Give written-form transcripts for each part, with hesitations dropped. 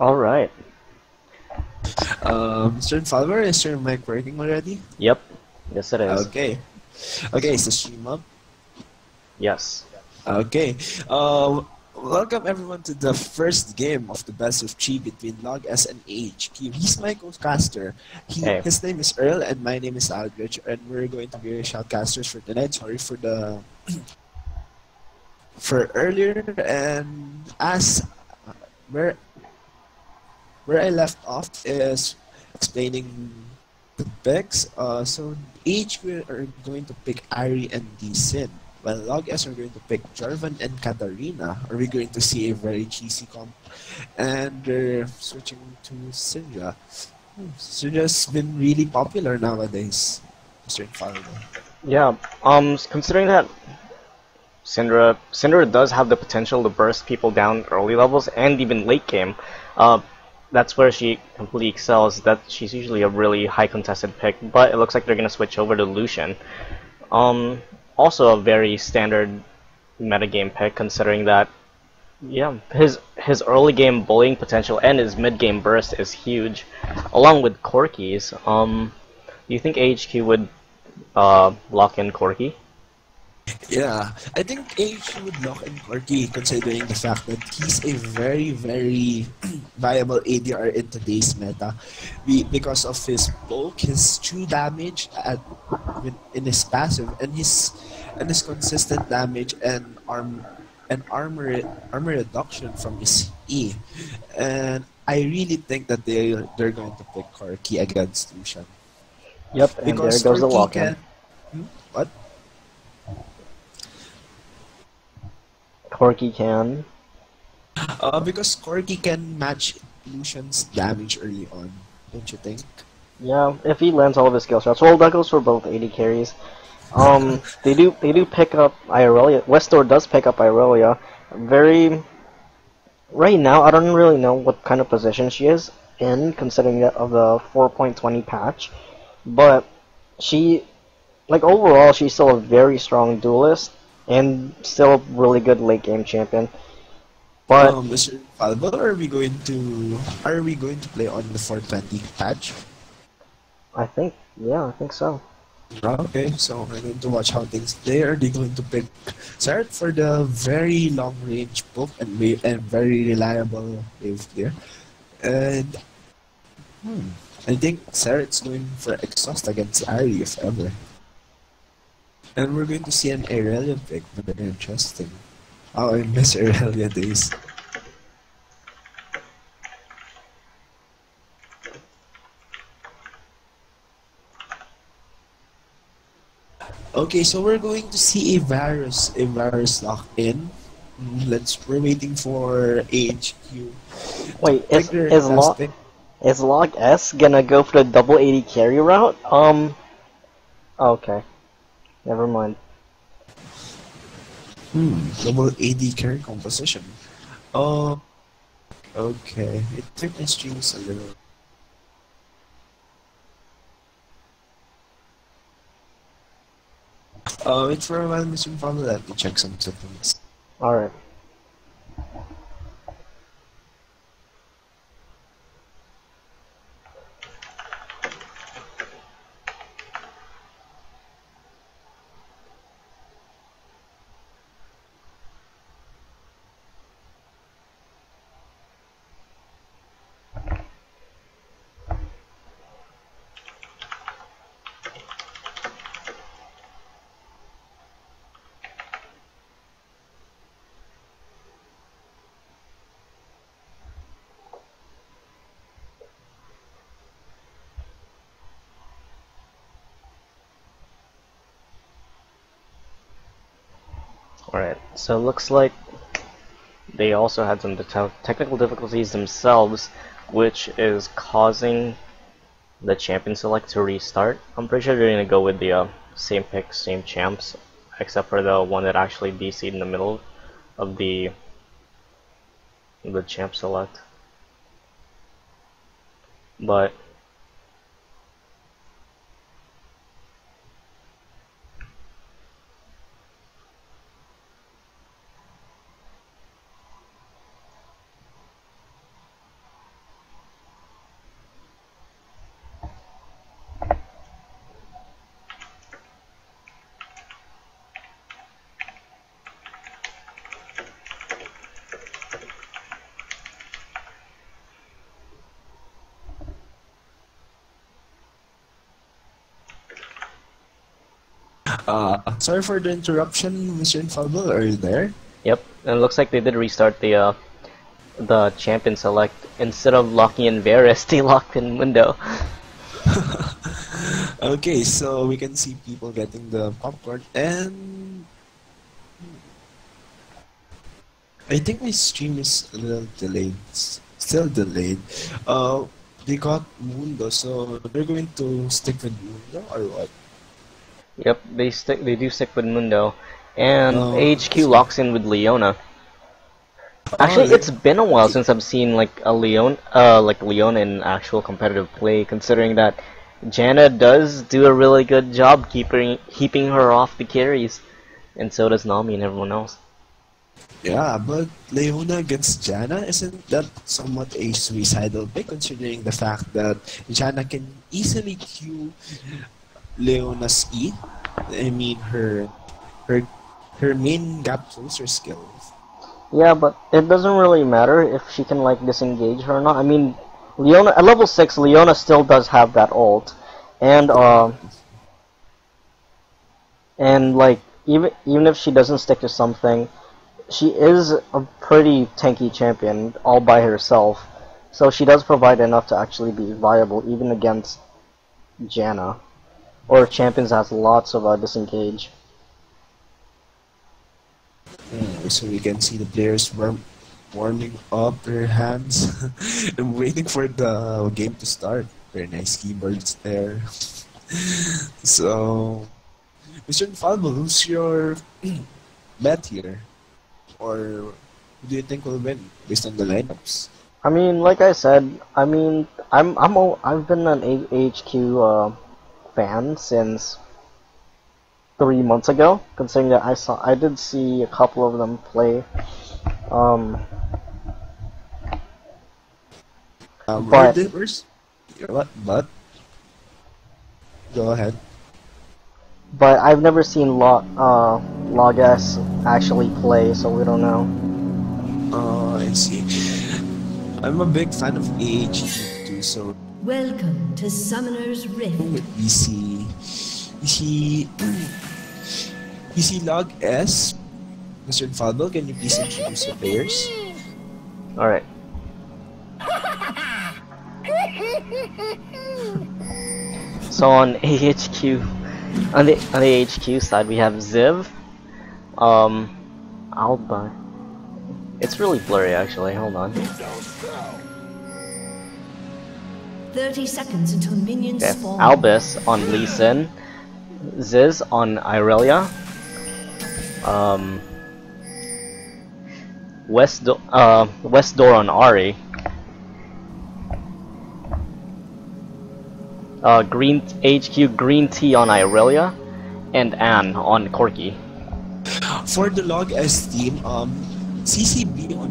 All right. Mr. Falver, is your mic working already? Yep. Yes, it is. Okay. Okay, is the stream up? Yes. Okay. Welcome everyone to the first game of the best of three between Log S and AHQ. He's my co-caster. Hey. His name is Earl and my name is Aldrich, and we're going to be your shoutcasters for tonight. Sorry for earlier, and as where where I left off is explaining the picks. So HQ are going to pick Ari and Sin, while Log S are going to pick Jarvan and Katarina. Are we going to see a very cheesy comp? And they're switching to Syndra. Syndra's been really popular nowadays, Mr. Infaldo. Yeah. Considering that Syndra does have the potential to burst people down early levels and even late game, uh, that's where she completely excels. That she's usually a really high contested pick, but it looks like they're gonna switch over to Lucian. Um, Also a very standard metagame pick, considering that yeah, his early game bullying potential and his mid game burst is huge, along with Corky's. Do you think AHQ would lock in Corky? Yeah, I think AHQ would lock in Corky considering the fact that he's a very, very viable ADR in today's meta. Because of his bulk, his true damage in his passive, and his consistent damage and armor reduction from his E. And I really think that they're going to pick Corky against Lucian. Yep, and there Because goes the Corky lock in. can. What? Corky can. Because Corgi can match Lucian's damage early on, don't you think? Yeah, if he lands all of his skill shots. Well, that goes for both AD carries. They do pick up Irelia. Westor does pick up Irelia. Very right now. I don't really know what kind of position she is in, considering that of the 4.20 patch. But she, like overall, she's still a very strong duelist and still a really good late game champion. But Mr. Falvo, are we going to play on the 420 patch? I think so. Okay, so we're going to watch how things play. Are they going to pick Sart for the very long range book and very reliable wave there? And I think Saret's going for exhaust against Ari if ever. And we're going to see an Irelia pick, very interesting. Oh, I miss Irelia days. Okay, so we're going to see a virus lock in. We're waiting for HQ to Wait, pick is their is last log pick. is log S gonna go for the double AD carry route? Okay, never mind. Double AD carry composition. Oh, okay. It took my streams a little. Wait for a while, Mr. Follow. Let me check some settings. All right. Alright, so it looks like they also had some technical difficulties themselves, which is causing the champion select to restart. I'm pretty sure they're gonna go with the same picks, same champs, except for the one that actually DC'd in the middle of the champ select. But Sorry for the interruption, Mr. Infallible. Are you there? Yep, and it looks like they did restart the champion select. Instead of locking in Varus, they locked in Mundo. Okay, so we can see people getting the popcorn, and I think my stream is a little delayed, still delayed. They got Mundo, so they're going to stick with Mundo or what? Yep, they do stick with Mundo, and AHQ So, locks in with Leona. Actually, like, it's been a while since I've seen like a Leona in actual competitive play. Considering that Janna does do a really good job keeping her off the carries, and so does Nami and everyone else. yeah, but Leona against Janna, isn't that somewhat a suicidal pick considering the fact that Janna can easily Q Leona's E? I mean, her her main gap closer skills. Yeah, but it doesn't really matter if she can like disengage her or not. I mean, Leona at level 6, Leona still does have that ult, and like even if she doesn't stick to something, she is a pretty tanky champion all by herself. So she does provide enough to actually be viable even against Janna or champions that has lots of disengage. So we can see the players warming up their hands and waiting for the game to start. Very nice keyboards there. So, Mr. Infallible, who's your bet here? Or who do you think will win based on the lineups? I mean, like I said, I mean, I've been an AHQ fan since 3 months ago, considering that I did see a couple of them play. But But go ahead. but I've never seen Log S actually play, so we don't know. I see. I'm a big fan of AHQ too, so Welcome to Summoner's Rift. we see Log S. Mr. Infallible, can you please introduce the players? All right. So on AHQ, on the AHQ side, we have Ziv, Alba. It's really blurry actually. Hold on. 30 seconds until minions Okay. spawn. Albus on Lee Sin, Ziz on Irelia, West Door on Ari, Green HQ Green Tea on Irelia, and Anne on Corky. For the Log S team, CCB on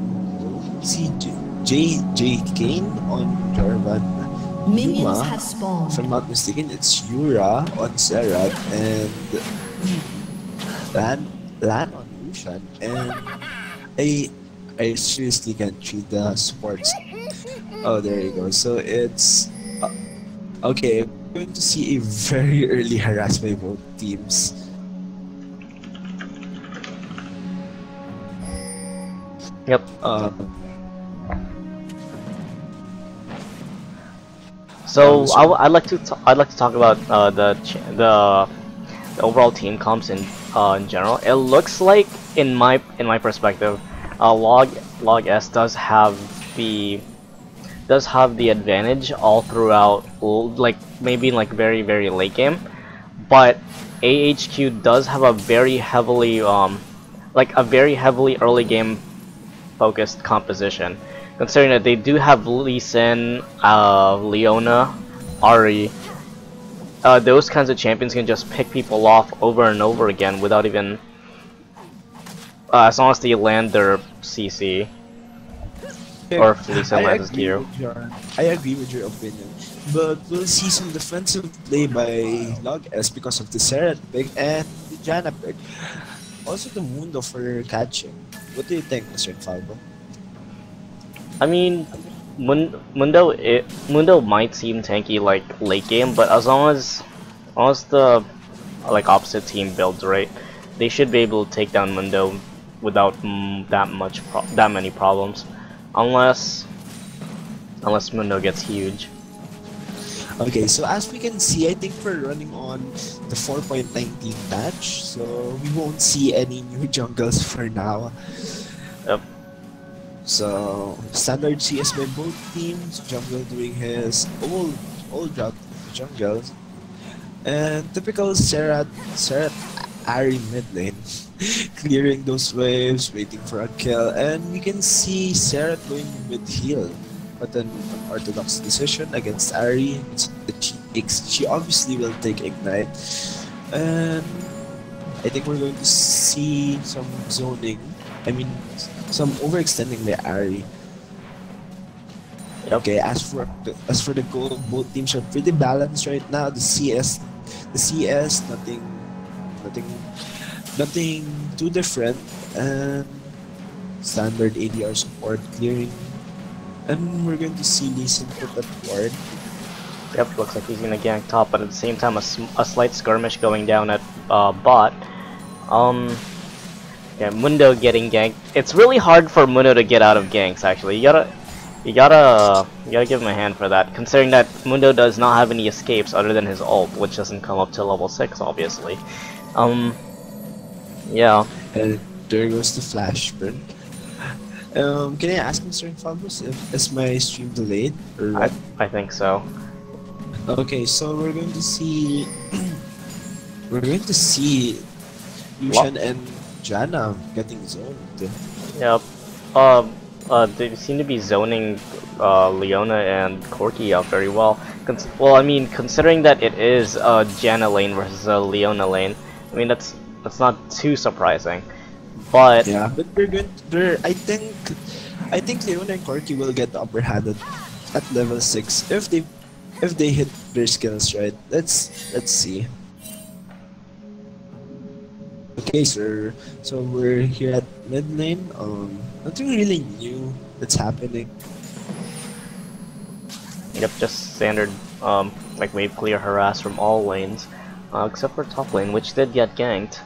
J Kane on Jarvan. Minions Yuma, have spawned. if I'm not mistaken, it's Yura on Serad and Lan on Lucian. And I seriously can't treat the supports. Oh, there you go. So it's okay. We're going to see a very early harassment by both teams. Yep. So I'd like to talk about the overall team comps in general. It looks like in my perspective, Log S does have the advantage all throughout, like maybe in like very late game, but AHQ does have a very heavily early game focused composition. Considering that they do have Lee Sin, Leona, Ari, those kinds of champions can just pick people off over and over again without even, as long as they land their CC, or if Lee Sin lands his Q. I agree with your opinion, but we'll see some defensive play by Log S because of the Seret pick and the Janna pick. Also the Mundo for catching. What do you think, Mr. Infallible? I mean, Mundo might seem tanky like late game, but as long as like opposite team builds, right? They should be able to take down Mundo without that many problems, unless Mundo gets huge. Okay, so as we can see, I think we're running on the 4.19 patch, so we won't see any new jungles for now. Yep. So standard CS by both teams, jungle doing his old jungles, and typical Serat Ari mid lane, clearing those waves, waiting for a kill, and we can see Serat going with heal. But an unorthodox decision against Ari. She obviously will take Ignite. And I think we're going to see some zoning. I mean, some overextending by Ari. Yep. Okay, as for the goal, both teams are pretty balanced right now. The CS, nothing too different, and standard ADR support clearing. And we're going to see Lee Sin put that ward. Yep, looks like he's gonna gank top, but at the same time a slight skirmish going down at bot. Yeah, Mundo getting ganked. It's really hard for Mundo to get out of ganks. Actually, you gotta give him a hand for that, considering that Mundo does not have any escapes other than his ult, which doesn't come up to level 6, obviously. Yeah. And there goes the flash burn. Can I ask Mr. Infalbus if is my stream delayed or what? I think so. Okay, so we're going to see Lucian and Janna getting zoned. Yep. They seem to be zoning Leona and Corki out very well. Well, I mean, considering that it is a Janna lane versus a Leona lane, I mean that's not too surprising. But yeah, but I think Leona and Corki will get the upper hand at level 6 if they hit their skills right. Let's see. Okay, sir. So we're here at mid lane. Nothing really new that's happening. Yep, just standard like wave clear harass from all lanes, except for top lane, which did get ganked.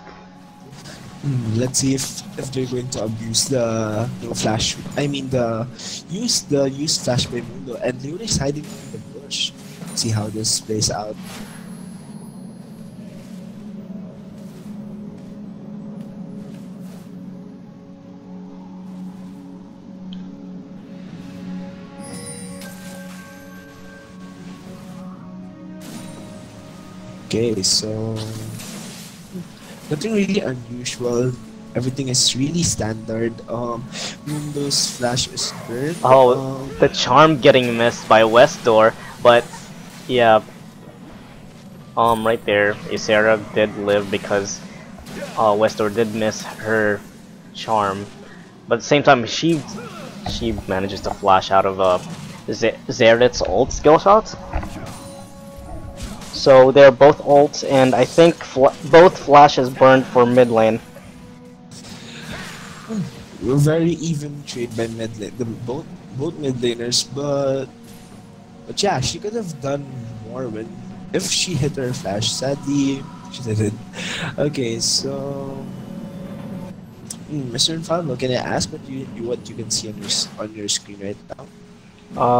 Let's see if they're going to abuse the flash. I mean use flash by Mundo, and Leona is hiding in the bush. Let's see how this plays out. Okay, so nothing really unusual. Everything is really standard. Mundo's flash is burnt. Oh, the charm getting missed by Westdoor, but yeah. Right there, Ysera did live because Westdoor did miss her charm, but at the same time she manages to flash out of Xerath's ult skill shots. So they're both ults, and I think both flashes burned for mid lane. We're very even trade by mid lane, both mid laners, but yeah, she could have done more if she hit her flash. Sadly, she didn't. Okay, so Mr. Infalmo, can I ask what you can see on your screen right now?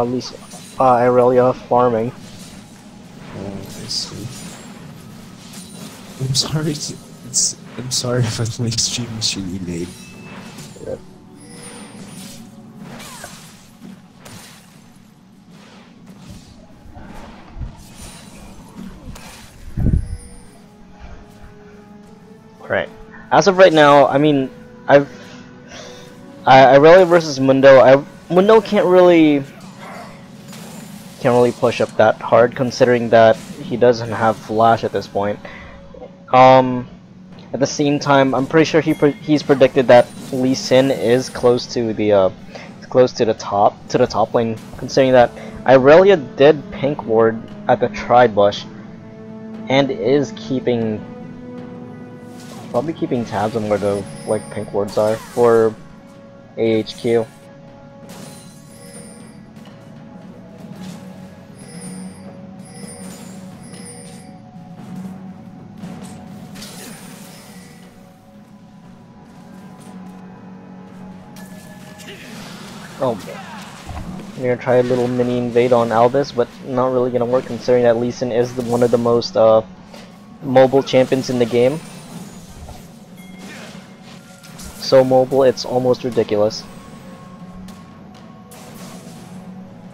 At least Irelia farming. I see. I'm sorry. I'm sorry if my stream is really late. Yeah. Right. As of right now, I mean, Irelia versus Mundo. Mundo can't really push up that hard, considering that he doesn't have flash at this point. At the same time, I'm pretty sure he's predicted that Lee Sin is close to the top lane, considering that Irelia did pink ward at the tri-bush and is probably keeping tabs on where the pink wards are for AHQ. Oh man. We're gonna try a little mini invade on Albus, but not really gonna work considering that Lee Sin is one of the most mobile champions in the game. So mobile, it's almost ridiculous.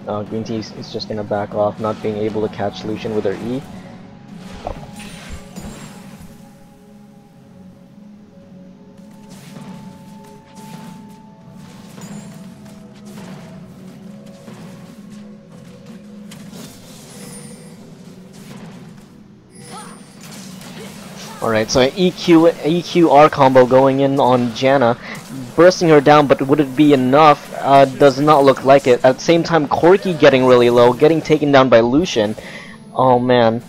Green Tea is just gonna back off, not being able to catch Lucian with her E. Alright, so an EQ-R combo going in on Janna, bursting her down, but would it be enough? Does not look like it. At the same time, Corki getting really low, getting taken down by Lucian. Oh man,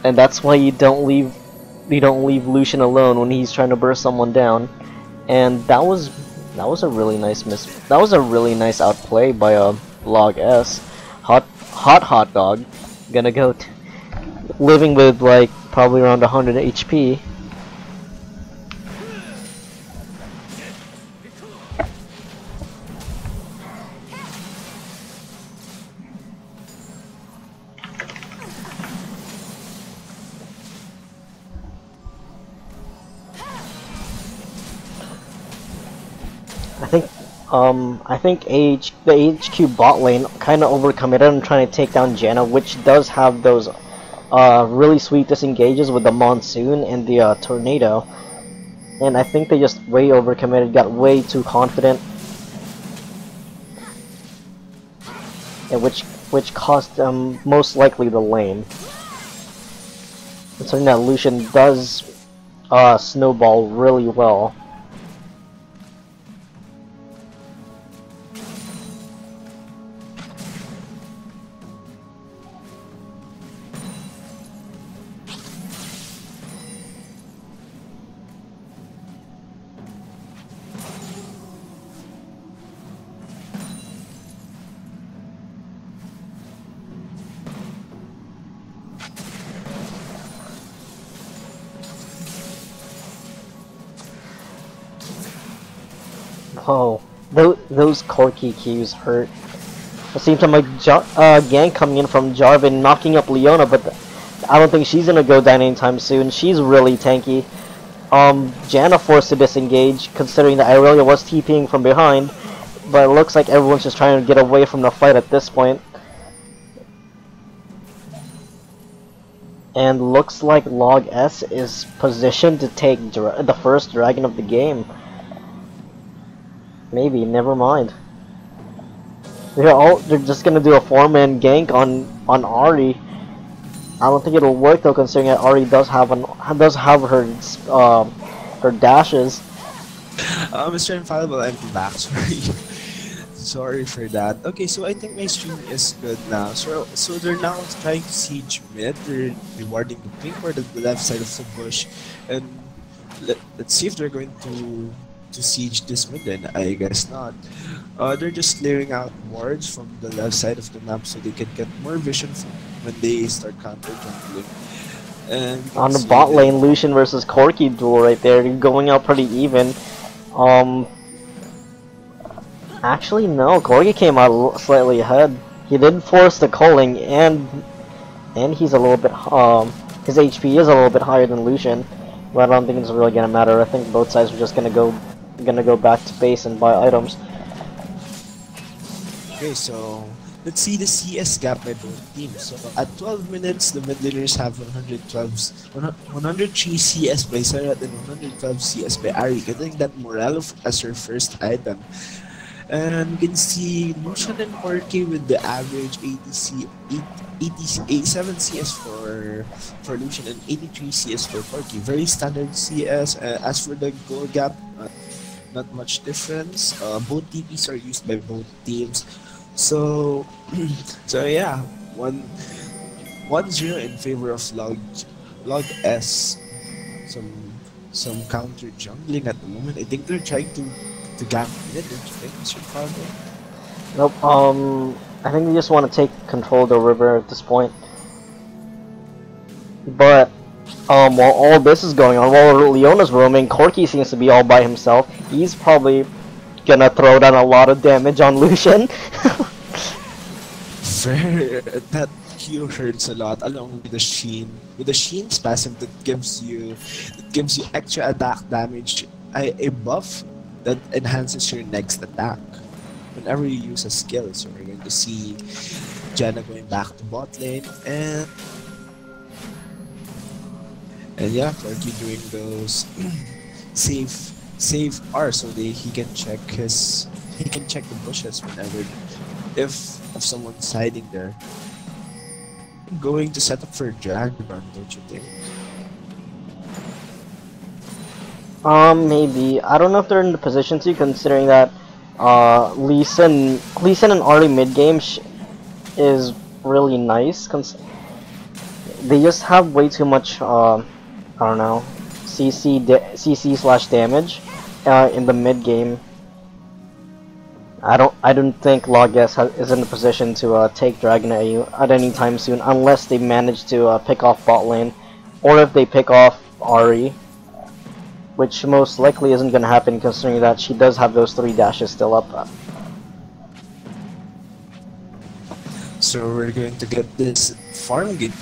and that's why you don't leave Lucian alone when he's trying to burst someone down. And that was a really nice that was a really nice outplay by Log S. Hot dog, gonna go living with like probably around 100 HP. I think the AHQ bot lane kind of overcommitted and trying to take down Janna, which does have those really sweet disengages with the Monsoon and the Tornado, and I think they just way overcommitted, got way too confident, and which cost them most likely the lane. Considering that Lucian does snowball really well. Oh, those Corki Qs hurt. At the same time, like gank coming in from Jarvan, knocking up Leona, but I don't think she's gonna go down anytime soon. She's really tanky. Janna forced to disengage, considering that Irelia was TPing from behind, but it looks like everyone's just trying to get away from the fight at this point. And looks like Log S is positioned to take the first dragon of the game. Maybe, never mind. They're just gonna do a 4-man gank on Ahri. I don't think it'll work though, considering that Ahri does have her dashes. Mr. Infallible, I'm back. Sorry. Sorry for that. Okay, so I think my stream is good now. So they're now trying to siege mid. They're rewarding the pink for the left side of the bush, and let's see if they're going to siege this mid. Then I guess not. They're just clearing out wards from the left side of the map so they can get more vision when they start counter jungling. And on the bot lane, Lucian versus Corki duel right there, going out pretty even. Actually, no, Corgi came out slightly ahead. He did force the culling, and he's a little bit his HP is a little bit higher than Lucian, but I don't think it's really gonna matter. I think both sides are just gonna go back to base and buy items. Okay, so let's see the CS gap by both teams. So at 12 minutes, the mid laners have 103 CS by Sarat and 112 CS by Ahri, getting that Morale as her first item. And you can see Lucian and Corki with the average 87 CS for Lucian and 83 CS for Corki. Very standard CS. As for the goal gap, not much difference. Both TPs are used by both teams. So yeah, 1-0 in favor of Log S. Some counter jungling at the moment. I think they're trying to gap mid, don't you think, Mr. Fargo? Nope, I think they just want to take control of the river at this point. But, while all this is going on, while Leona's roaming, Corki seems to be all by himself. He's probably gonna throw down a lot of damage on Lucian. That Q hurts a lot along with the Sheen. With the Sheen's passive that gives you extra attack damage, a buff that enhances your next attack. Whenever you use a skill, so we're going to see Janna going back to bot lane and yeah, Corky doing those save R so he can check the bushes whenever if someone's hiding there. Going to set up for Dragon Run, don't you think? Maybe. I don't know if they're in the position to, considering that Lee Sin in early mid game is really nice. They just have way too much I don't know, CC slash damage in the mid game. I don't think Logitech is in the position to take Dragon at any time soon, unless they manage to pick off bot lane, or if they pick off Ahri, which most likely isn't going to happen, considering that she does have those 3 dashes still up. So we're going to get this farm game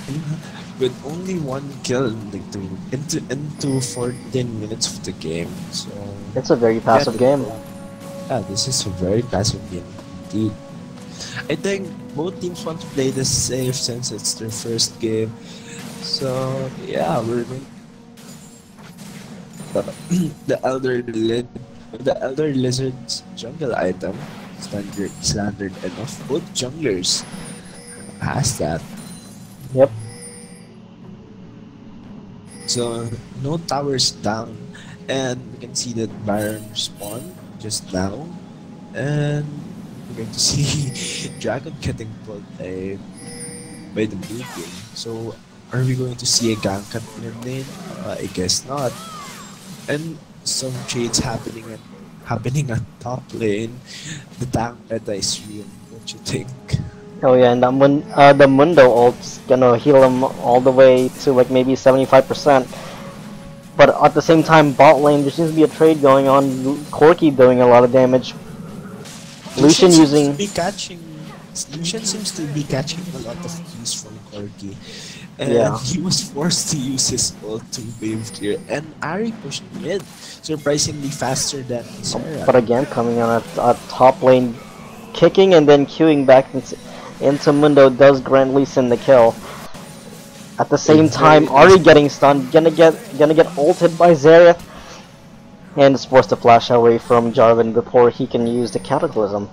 with only 1 kill into 14 minutes of the game. So it's a very passive game. Yeah, this is a very passive game indeed. I think both teams want to play this safe since it's their first game. So yeah, we're going the elder lizard's jungle item standard enough. Both junglers has that. Yep. So no towers down, and we can see that Baron spawned just now, and we're going to see Dragon getting pulled by the blue team. So are we going to see a gank at mid lane? I guess not. And some trades happening at top lane. The tank meta is real. What you think? Oh yeah, and the Mundo ult's gonna heal him all the way to like maybe 75%. But at the same time, bot lane, there seems to be a trade going on. Corky doing a lot of damage. Lucian using... Lucian seems to be catching a lot of keys from Corky. And yeah, he was forced to use his ult to wave clear. And Ahri pushed mid, surprisingly faster than Sarah. but again, coming on a top lane, kicking and then queuing back into Mundo does grant Lee Sin the kill. At the same time, Ahri getting stunned, gonna get ulted by Xerath, and is forced to flash away from Jarvan before he can use the Cataclysm.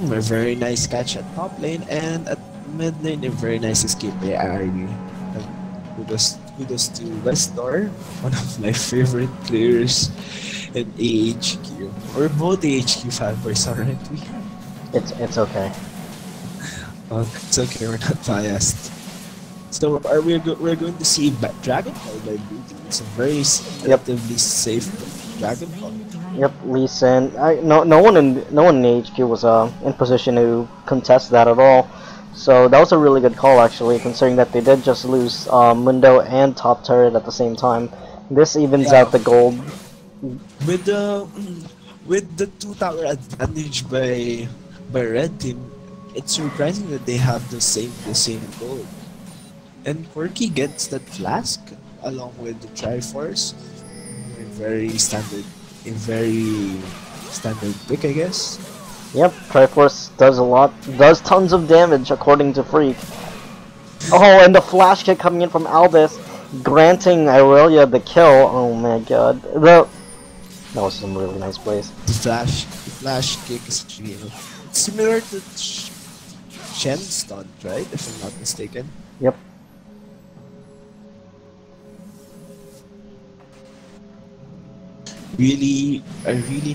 A very nice catch at top lane, and at mid lane, a very nice escape by Ahri. Kudos to Westor, one of my favorite players in AHQ. We're both AHQ fanboys, aren't we? It's okay. It's okay, we're not biased. So we're going to see Dragon Ball by blue team. It's a very relatively safe Dragon Ball. Yep, Lee Sin. No one in AHQ was in position to contest that at all. So that was a really good call, actually, considering that they did just lose Mundo and top turret at the same time. This evens out the gold. With the 2-tower advantage by red team, it's surprising that they have the same gold. And Corky gets that flask along with the Triforce. A very standard pick, I guess. Yep, Triforce does tons of damage according to Freak. Oh, and the flash kick coming in from Albus, granting Irelia the kill. Oh my god. That was some really nice plays. The flash kick is real. It's similar to Shen's stunt, right? If I'm not mistaken. Yep. Really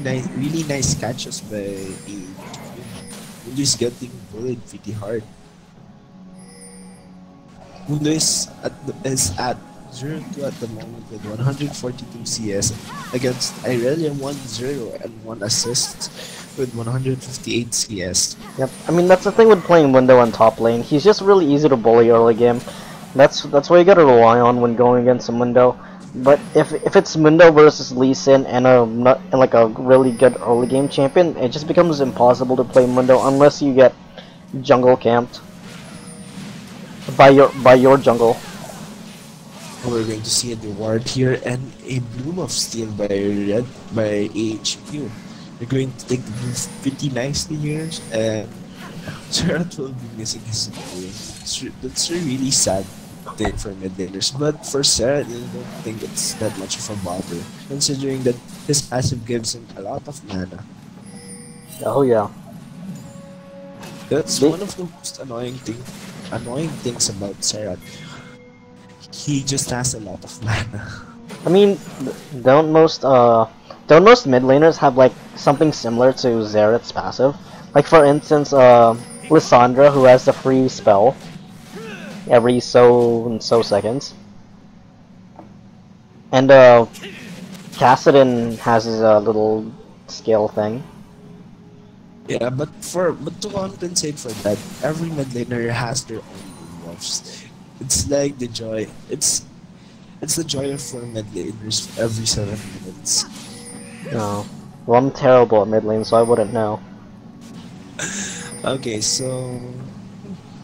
nice catches by Mundo is getting bullied pretty hard. Mundo is at 0-2 at the moment with 142 CS against Irelia 1-0 and 1 assist with 158 CS. Yep. I mean, that's the thing with playing Mundo on top lane. He's just really easy to bully early game. That's what you gotta rely on when going against a Mundo. But if it's Mundo versus Lee Sin and and like a really good early game champion, it just becomes impossible to play Mundo unless you get jungle camped by your jungle. We're going to see a reward here and a Bloom of Steel by AHQ. They're going to take the blue pretty nicely here, and Serrat will be missing his blue. That's a really sad thing for mid laners, but for Serrat, I don't think it's that much of a bother, considering that his passive gives him a lot of mana. Oh yeah. That's one of the most annoying things about Serrat. He just has a lot of mana. I mean, don't most mid laners have like something similar to Xerath's passive? Like for instance, Lissandra, who has the free spell every so and so seconds, and Kassadin has his little skill thing. Yeah, but to compensate for that, every mid laner has their own buffs. It's like the joy. It's the joy of for mid laners every 7 minutes. No, well I'm terrible at mid lane, so I wouldn't know. Okay, so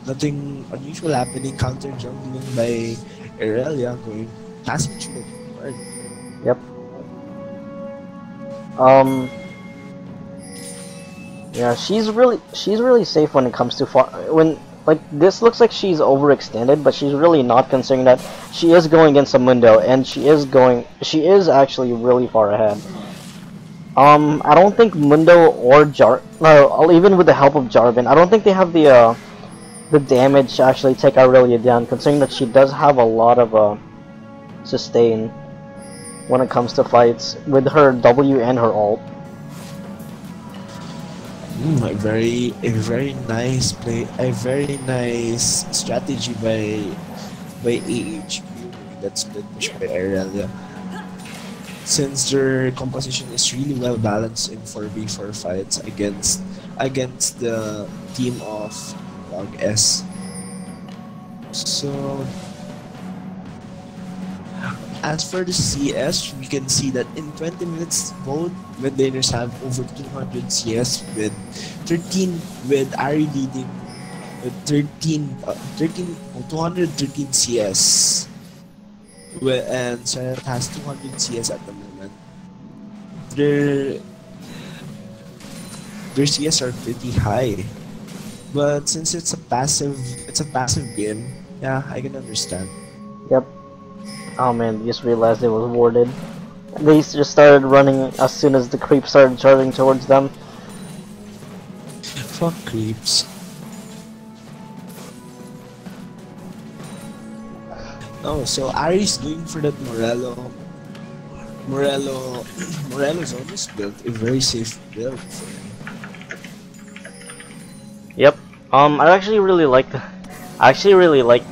nothing unusual happening. Counter jungling by Irelia going passing through the board. Yep. Yeah, she's really safe when it comes to like this looks like she's overextended, but she's really not, considering that she is going against a Mundo and she is actually really far ahead. I don't think Mundo or even with the help of Jarvan, I don't think they have the damage to actually take Irelia down, considering that she does have a lot of sustain when it comes to fights with her W and her ult. A very nice play, a very nice strategy by AHQ. That's split push by Irelia. Since their composition is really well balanced in 4v4 fights against the team of Log S. So as for the CS, we can see that in 20 minutes, both mid laners have over 200 CS with Ari leading with 213 CS. And Serrat has 200 CS at the moment. Their CS are pretty high, but since it's a passive game, yeah, I can understand. Yep. Oh man, just realized it was warded. They just started running as soon as the creep started charging towards them. Fuck creeps. Oh, so Ari's going for that Morello's almost built a very safe build for him. Yep. I actually really like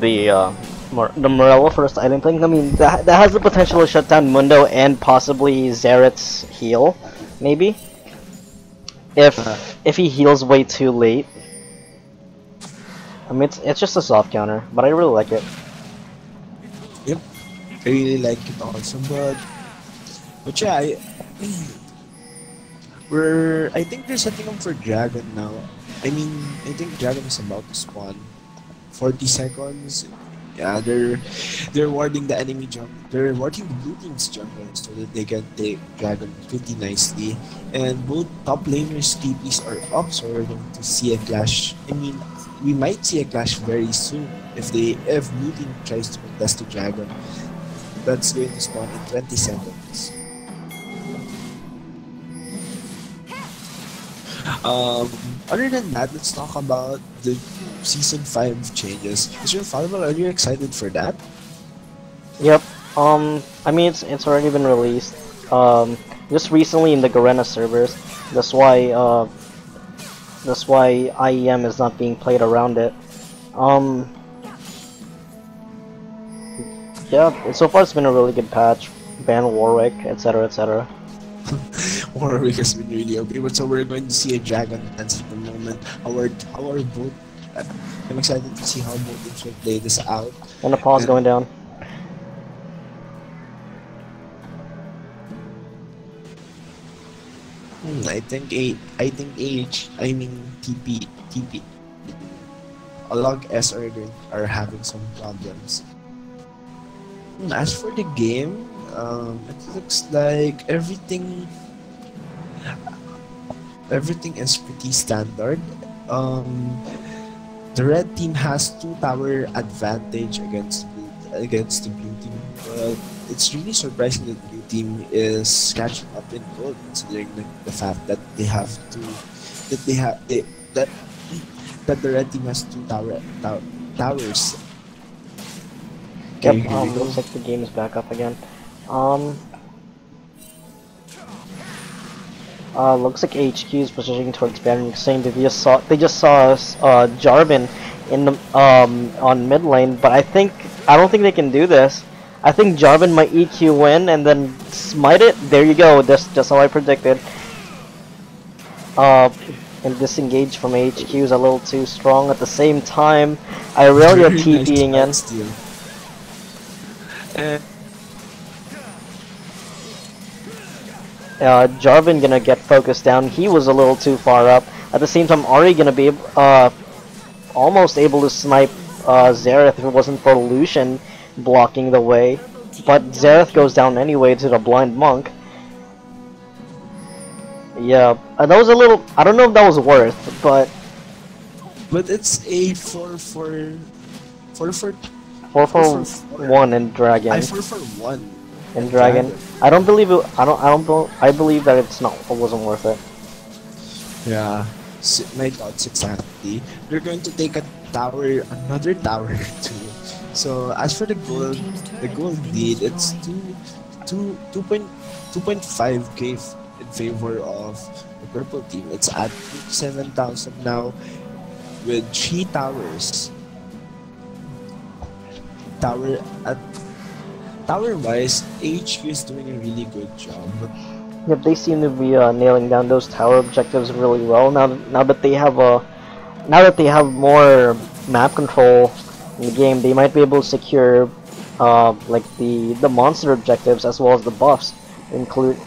the Morello first item thing. I mean, that has the potential to shut down Mundo and possibly Xerath's heal, maybe. If he heals way too late. I mean, it's just a soft counter, but I really like it. Yep, I really like it also, but yeah, I think they're setting up for Dragon now. I mean, I think Dragon is about to spawn. 40 seconds. Yeah, they're warding the enemy jungle. They're warding the blue team's jungle so that they can take Dragon pretty nicely. And both top laners' TPs are up, so we're going to see a clash. I mean, we might see a clash very soon if blue team tries to contest the Dragon. That's going to spawn in 20 seconds. Other than that, let's talk about the Season 5 changes. Mr. Falwell, are you excited for that? Yep. I mean, it's already been released. Just recently in the Garena servers. That's why IEM is not being played around it. Yeah, so far it's been a really good patch. Ban Warwick, etc., etc. Warwick has been really okay, but so we're going to see a Dragon dance at the moment. I'm excited to see how both teams will play this out. And the pause going down. I think TP Log S are having some problems. As for the game, it looks like everything is pretty standard. The red team has 2 tower advantage against the blue team, but it's really surprising that blue team is catching up in gold, considering the fact that they have to that they have they, that the red team has towers. Okay, Yep, here we go. looks like the game is back up again. Looks like AHQ is positioning towards Baron, saying that they just saw Jarvan in the on mid lane, but I don't think they can do this. I think Jarvan might EQ win and then smite it. There you go. That's just how I predicted. And disengage from AHQ is a little too strong. At the same time, Irelia Very TPing in. nice steal. And Jarvan gonna get focused down. He was a little too far up. At the same time, Ari gonna be almost able to snipe Xerath if it wasn't for Lucian blocking the way. But Xerath goes down anyway to the blind monk. Yeah, that was a little. I don't know if that was worth, but it's a 4-4 4-4-1 in Dragon. 4-4-1 In Dragon. I don't believe it. I believe that it wasn't worth it. Yeah, my thoughts exactly. They're going to take another tower too. So as for the gold lead, it's 2.5k in favor of the purple team. It's at 7,000 now with 3 towers. Tower wise, AHQ is doing a really good job. Yep, they seem to be nailing down those tower objectives really well. Now that they have more map control in the game, they might be able to secure like the monster objectives as well as the buffs, including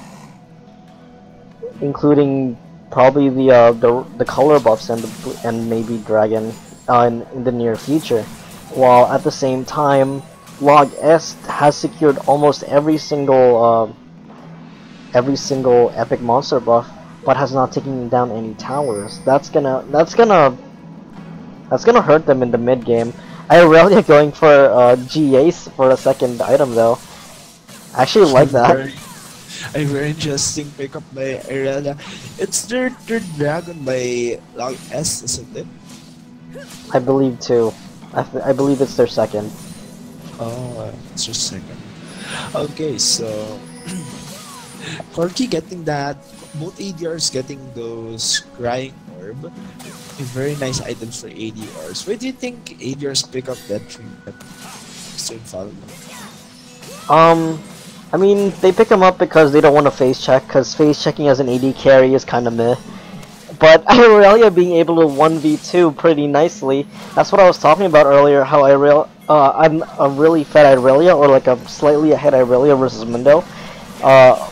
probably the color buffs and maybe dragon in the near future. While at the same time, Log S has secured almost every single epic monster buff, but has not taken down any towers. That's gonna hurt them in the mid game. Irelia going for GAs for a second item though. I actually like that. A very interesting pickup by Irelia. It's their third dragon by Log S, isn't it? I believe too. I believe it's their second. Oh, it's just a second. Okay, so Corky getting that, both ADRs getting those crying orb. Very nice items for ADRs. Why do you think ADRs pick up that tree? Mr. Infallible? I mean, they pick them up because they don't want to face check, because face checking as an AD carry is kind of meh. But Irelia being able to 1v2 pretty nicely, that's what I was talking about earlier, how I'm a really fed Irelia, or like a slightly ahead Irelia versus Mundo.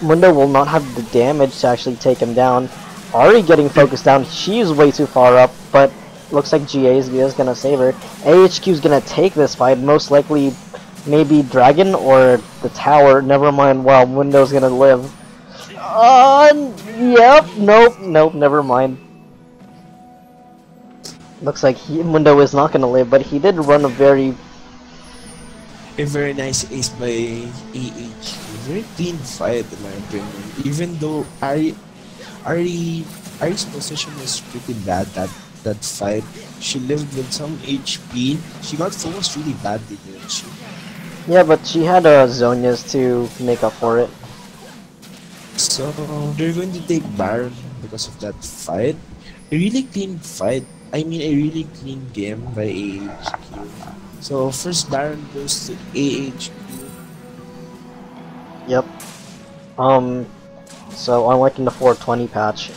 Mundo will not have the damage to actually take him down. Ari getting focused down, she's way too far up, but looks like GA's gonna save her. AHQ's gonna take this fight, most likely maybe Dragon or the tower, never mind, wow, Mundo's gonna live. Yep, nope, never mind. Looks like Mundo is not gonna live, but he did run a very nice ace by AHQ. Very clean fight in my opinion. Even though Ari's position was pretty bad that fight. She lived with some HP. She got focused really badly, didn't she? Yeah, but she had Zonias to make up for it. So they're going to take Baron because of that fight. A really clean fight. I mean, a really clean game by AHQ. So first Baron goes to AHQ. Yep. So unlike in the 420 patch,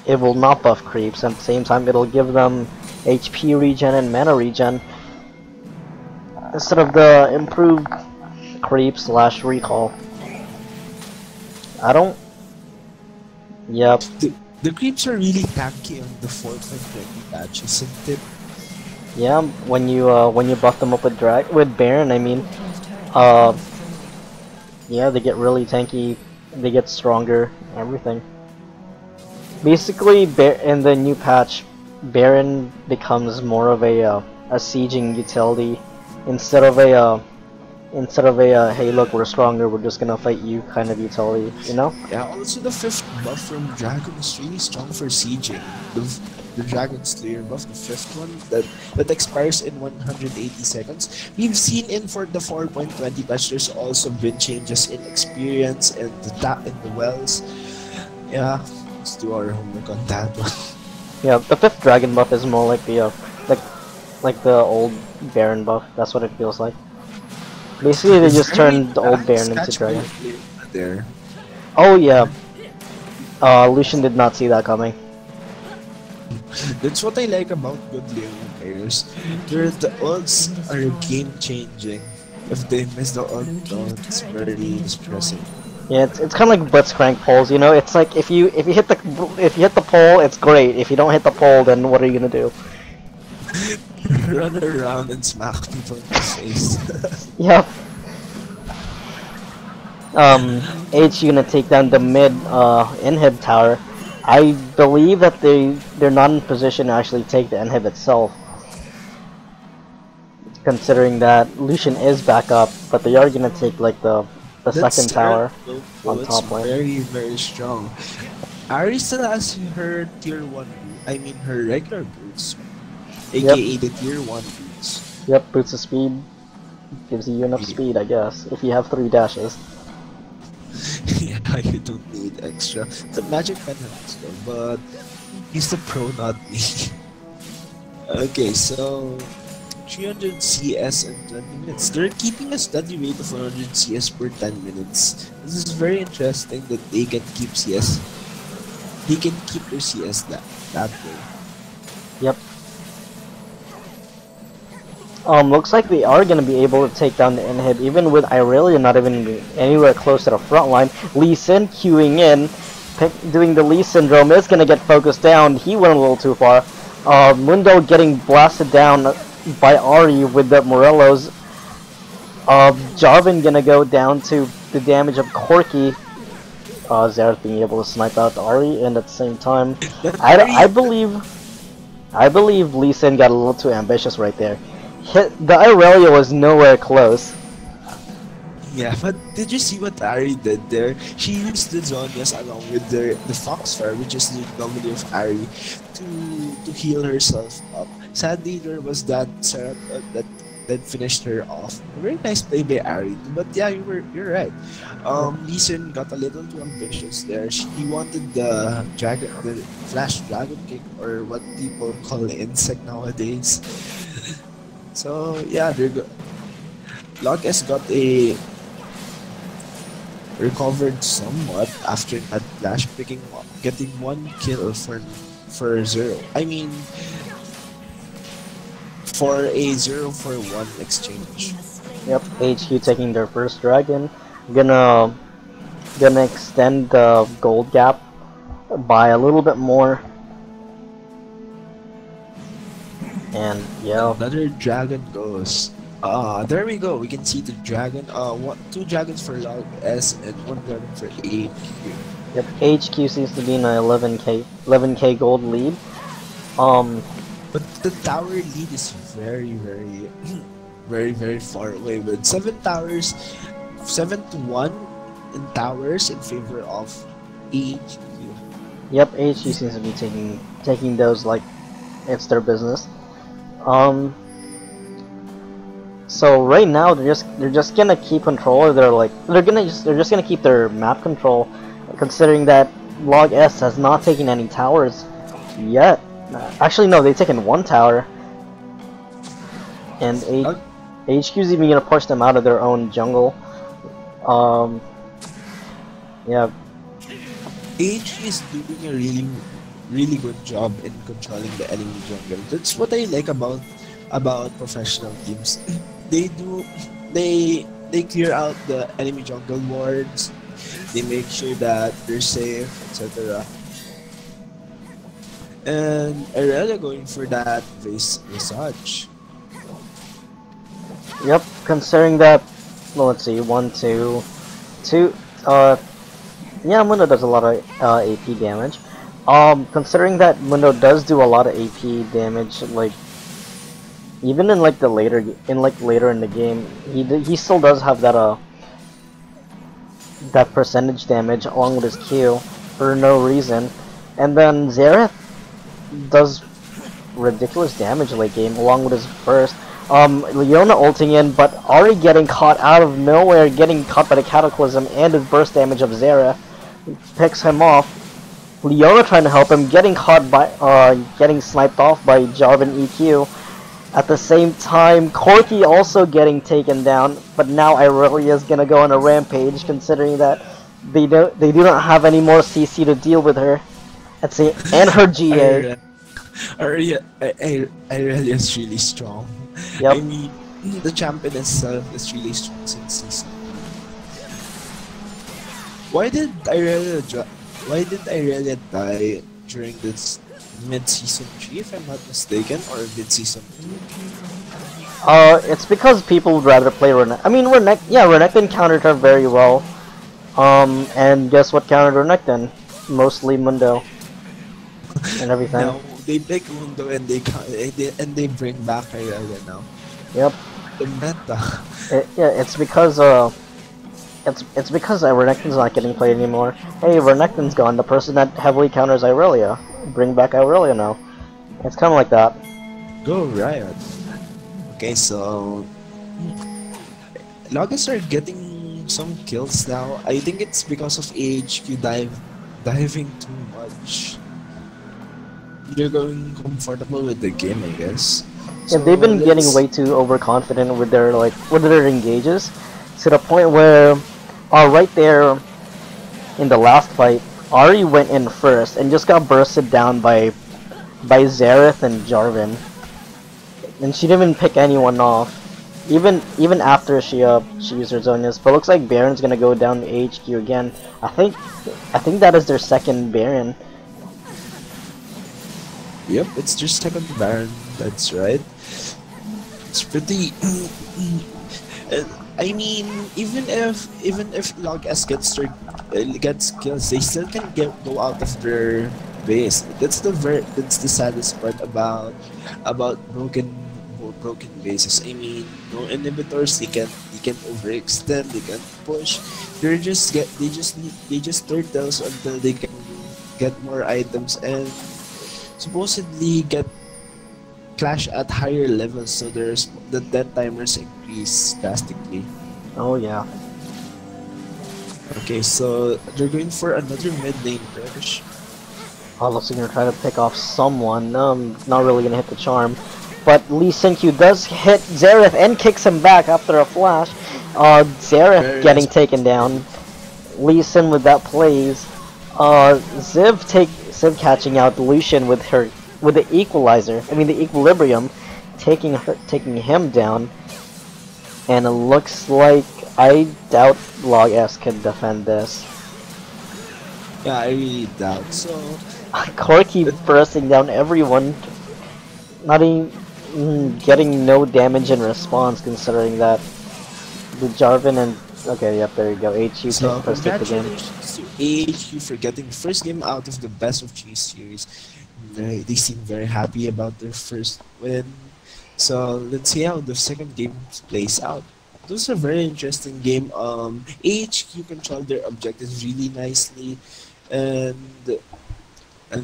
it will not buff creeps, and at the same time it'll give them HP regen and mana regen instead of the improved creep / recall. I don't Yep. The creeps are really tanky on the 4.20 patch, isn't it? Yeah. When you buff them up with Baron, I mean, uh, yeah, they get really tanky. They get stronger. Everything. Basically, in the new patch, Baron becomes more of a sieging utility instead of a hey look, we're stronger, we're just gonna fight you kind of utility, you know? Yeah, also the 5th buff from Dragon is really strong for sieging. The Dragon Slayer buff, the 5th one, that expires in 180 seconds. We've seen in for the 4.20 patch, there's also been changes in experience and the wells. Yeah, let's do our homework on that one. Yeah, the 5th dragon buff is more like like the old Baron buff. That's what it feels like. Basically, they just turned the old Baron into dragon. There. Oh yeah, Lucian did not see that coming. That's what I like about good Leona players. The ults are game changing. If they miss the ult, it's very distressing. Yeah, it's kind of like blitzcrank poles, you know. It's like if you hit the pole, it's great. If you don't hit the pole, then what are you gonna do? Run around and smack people in the face. Yep. AHQ gonna take down the mid inhib tower. I believe that they're not in position to actually take the inhib itself, considering that Lucian is back up, but they are gonna take like the second tower on top lane. Very, very strong. Ari still has her tier 1, I mean her regular boots, aka the tier 1 boots. Yep, boots of speed gives you enough speed, I guess, if you have 3 dashes. Yeah, you don't need extra. The magic pen helps though, but he's the pro, not me. Okay, so 300 CS in 20 minutes. They're keeping a steady rate of 100 CS per 10 minutes. This is very interesting that they can keep CS. They can keep their CS that way. Yep. Looks like they are gonna be able to take down the inhib, even with Irelia not even anywhere close to the front line. Lee Sin queuing in, doing the Lee syndrome is gonna get focused down. He went a little too far. Mundo getting blasted down by Ari with the Morellos. Jarvan gonna go down to the damage of Corki. Xerath being able to snipe out Ari, and at the same time, I believe Lee Sin got a little too ambitious right there. The Irelia was nowhere close. Yeah, but did you see what Ari did there? She used the Zonias along with the Foxfire, which is the W of Ari, to heal herself up. Sadly, there was that setup that finished her off. A very nice play by Ari. But yeah, you're right. Lee Sin got a little too ambitious there. He wanted the flash dragon kick, or what people call the insect nowadays. So yeah, Log S got recovered somewhat after that flash getting 1 kill for 0. I mean, for a 0-for-1 exchange. Yep, AHQ taking their first dragon. Gonna extend the gold gap by a little bit more. And yeah, Another dragon goes. There we go. We can see the dragon. 2 dragons for Log S and 1 dragon for AHQ. yep, AHQ seems to be in a 11k gold lead. But the tower lead is very, very, very far away with 7 towers, 7-1 in towers in favor of AHQ. Yep, AHQ seems to be taking those like it's their business. So right now they're just gonna keep control, or they're just gonna keep their map control, considering that Log S has not taken any towers yet. Actually, no, they've taken 1 tower, and AHQ's even gonna push them out of their own jungle. Yeah. AHQ is doing a really good job in controlling the enemy jungle. That's what I like about professional teams. They clear out the enemy jungle wards, They make sure that they're safe, etc. And Irelia going for that visage. Yep, considering that, well, let's see, one, two, two, yeah, Mundo does a lot of AP damage. Considering that Mundo does do a lot of AP damage, like even in like the later in the game, he still does have that percentage damage along with his Q for no reason, and then Xerath does ridiculous damage late game along with his burst. Leona ulting in, but Ari getting caught out of nowhere, getting caught by the Cataclysm and his burst damage of Xerath picks him off. Leona trying to help him, getting caught by getting sniped off by Jarvan EQ. At the same time, Corki also getting taken down, but now Irelia is gonna go on a rampage, considering that they do not have any more CC to deal with her. Let's see, and her GA. Irelia is really strong. Yep. I mean, the champion itself is really strong since season. Why did Irelia die during this mid-season 3, if I'm not mistaken, or mid-season 2? It's because people would rather play Renekton. I mean, Renekton countered her very well. And guess what countered Renekton? Mostly Mundo. And everything. No, they pick Mundo and they bring back Irelia now. Yep. The meta. It's because it's because Renekton's not getting played anymore. Hey, Renekton's gone. The person that heavily counters Irelia, bring back Irelia now. It's kind of like that. Go Riot. Okay, so Loggers are getting some kills now. I think it's because of AHQ diving too much. They're going comfortable with the game, I guess. Yeah, they've been getting way too overconfident with their engages, to the point where, right there, in the last fight, Ari went in first and just got bursted down by Xerath and Jarvan, and she didn't even pick anyone off, even after she used her Zonias. But looks like Baron's gonna go down to AHQ again. I think that is their second Baron. Yep, it's their second Baron. That's right. It's pretty. I mean, even if Log S gets kills, they still can go out of their base. That's the saddest part about broken bases. I mean, no inhibitors. They can overextend. They can push. They just turtles until they can get more items and supposedly get clash at higher levels, so the death timers increase drastically. Oh yeah. Okay, so they're going for another mid lane push. Looks like they're trying to pick off someone. Not really gonna hit the charm, but Lee Sin-Q does hit Xerath and kicks him back after a flash. Xerath getting taken down. Lee Sin with that plays. Ziv catching out Lucian with the equalizer. I mean the equilibrium, taking him down. And it looks like I doubt Log S can defend this. Yeah, I really doubt so. Corki bursting down everyone, not even getting no damage in response, considering that the Jarvan and okay, yep, there you go. AHQ So takes first hit the game. congratulations to AHQ for getting the first game out of the best of 3 series. They seem very happy about their first win. So let's see how the second game plays out. It was a very interesting game. AHQ controlled their objectives really nicely, and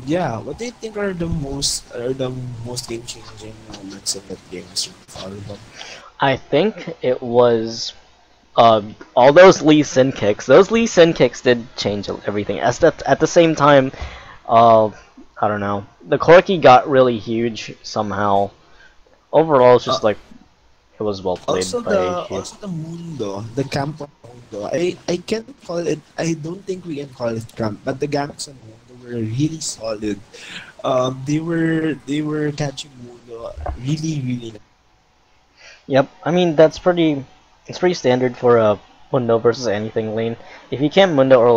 yeah, what do you think are the most game changing moments in that game, Mr. Farban? I think it was all those Lee Sin kicks. Those Lee Sin kicks did change everything. At the same time, I don't know. The Corki got really huge somehow. Overall, it's just like it was well played by AHQ. Also the Mundo, the camp of Mundo. I can't call it. I don't think we can call it camp, but the ganks on Mundo were really solid. They were catching Mundo really. Yep, I mean it's pretty standard for Mundo versus anything lane. If you can't Mundo or lane,